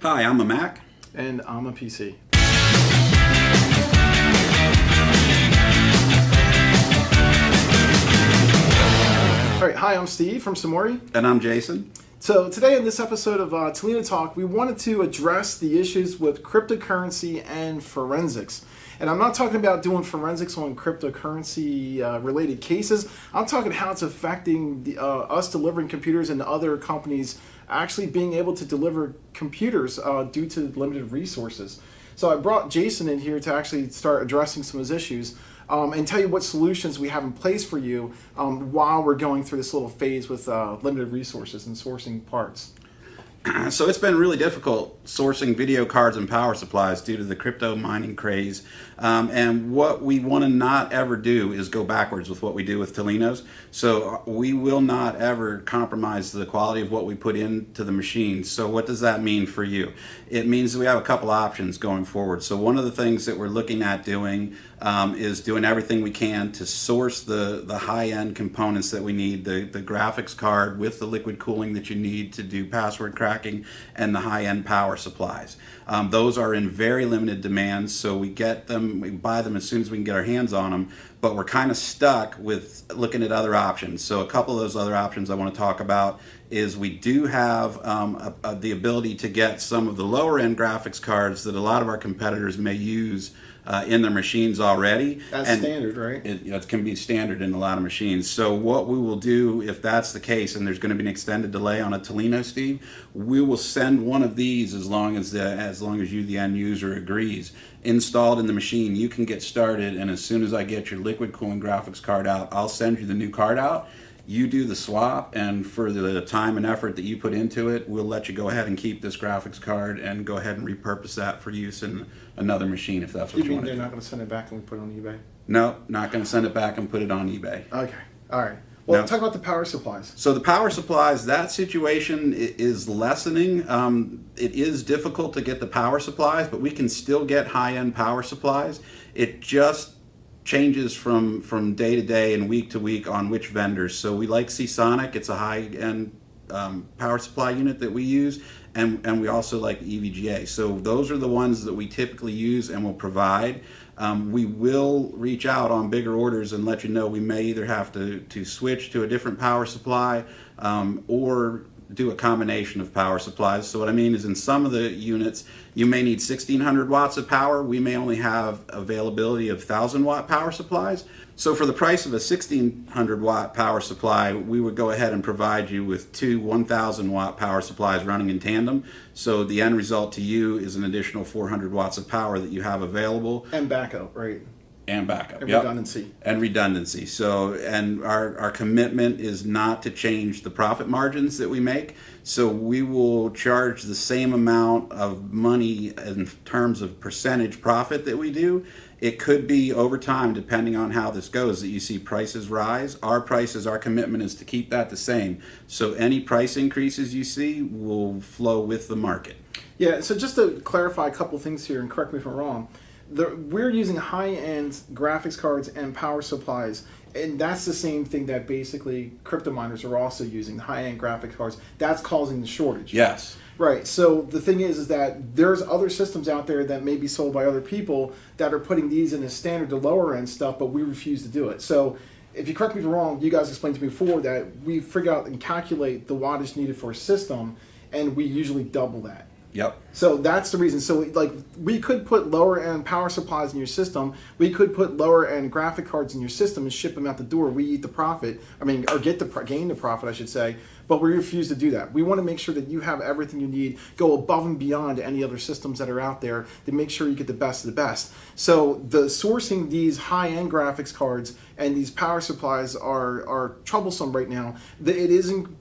Hi, I'm a Mac. And I'm a PC. All right, hi, I'm Steve from SUMURI. And I'm Jason. So today in this episode of TALINO Talk, we wanted to address the issues with cryptocurrency and forensics. And I'm not talking about doing forensics on cryptocurrency related cases. I'm talking how it's affecting us delivering computers and other companies actually being able to deliver computers due to limited resources. So I brought Jason in here to actually start addressing some of those issues and tell you what solutions we have in place for you while we're going through this little phase with limited resources and sourcing parts. So it's been really difficult sourcing video cards and power supplies due to the crypto mining craze. And what we want to not ever do is go backwards with what we do with Talinos. So we will not ever compromise the quality of what we put into the machines. So what does that mean for you? It means that we have a couple options going forward. So one of the things that we're looking at doing is doing everything we can to source the high-end components that we need, the graphics card with the liquid cooling that you need to do password cracking, and the high-end power supplies. Those are in very limited demand, so we get them, we buy them as soon as we can get our hands on them, but we're kind of stuck with looking at other options. So a couple of those other options I want to talk about is we do have the ability to get some of the lower-end graphics cards that a lot of our competitors may use in their machines already. That's standard, right? It can be standard in a lot of machines. So what we will do, if that's the case, and there's going to be an extended delay on a Talino, Steve, we will send one of these as long as you, the end user, agrees, installed in the machine. You can get started, and as soon as I get your liquid cooling graphics card out, I'll send you the new card out. You do the swap, and for the time and effort that you put into it, we'll let you go ahead and keep this graphics card and go ahead and repurpose that for use in another machine if that's what you want to do. You mean they're not going to send it back and we put it on eBay? No, not going to send it back and put it on eBay. Okay, all right. Well, No. talk about the power supplies. So the power supplies, that situation is lessening. It is difficult to get the power supplies, but we can still get high-end power supplies. It just changes from day to day and week to week on which vendors. So we like Seasonic. It's a high-end power supply unit that we use, and we also like EVGA. So those are the ones that we typically use and will provide. We will reach out on bigger orders and let you know we may either have to switch to a different power supply or do a combination of power supplies. So what I mean is in some of the units, you may need 1600 watts of power. We may only have availability of 1000 watt power supplies. So for the price of a 1600 watt power supply, we would go ahead and provide you with two 1000 watt power supplies running in tandem. So the end result to you is an additional 400 watts of power that you have available. And backup, right? And backup. And Yep. redundancy. And redundancy. So, and our commitment is not to change the profit margins that we make. So we will charge the same amount of money in terms of percentage profit that we do. It could be over time, depending on how this goes, that you see prices rise. Our prices, our commitment is to keep that the same. So any price increases you see will flow with the market. Yeah, so just to clarify a couple things here, and correct me if I'm wrong, we're using high-end graphics cards and power supplies, and that's the same thing that basically crypto miners are also using, high-end graphics cards. That's causing the shortage. Yes. Right, so the thing is that there's other systems out there that may be sold by other people that are putting these in a standard to lower end stuff, but we refuse to do it. So if you correct me if I'm wrong, you guys explained to me before that we figure out and calculate the wattage needed for a system, and we usually double that. Yep. So that's the reason. So like we could put lower end power supplies in your system. We could put lower end graphic cards in your system and ship them out the door. We eat the profit. I mean, or gain the profit, I should say. But we refuse to do that. We want to make sure that you have everything you need, go above and beyond any other systems that are out there to make sure you get the best of the best. So the sourcing these high end graphics cards and these power supplies are troublesome right now. It isn't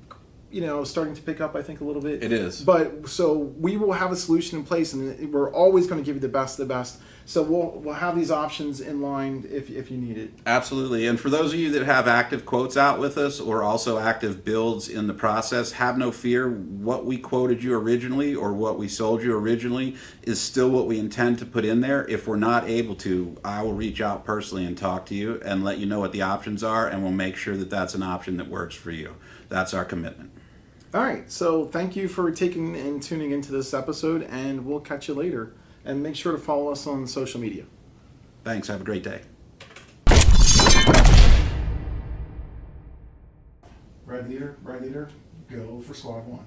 starting to pick up, I think, a little bit. It is. But so we will have a solution in place, and we're always going to give you the best of the best. So we'll have these options in line if you need it. Absolutely. And for those of you that have active quotes out with us or also active builds in the process, have no fear. What we quoted you originally or what we sold you originally is still what we intend to put in there. If we're not able to, I will reach out personally and talk to you and let you know what the options are, and we'll make sure that that's an option that works for you. That's our commitment. All right, so thank you for taking and tuning into this episode, and we'll catch you later. And make sure to follow us on social media. Thanks. Have a great day. Red leader, go for squad one.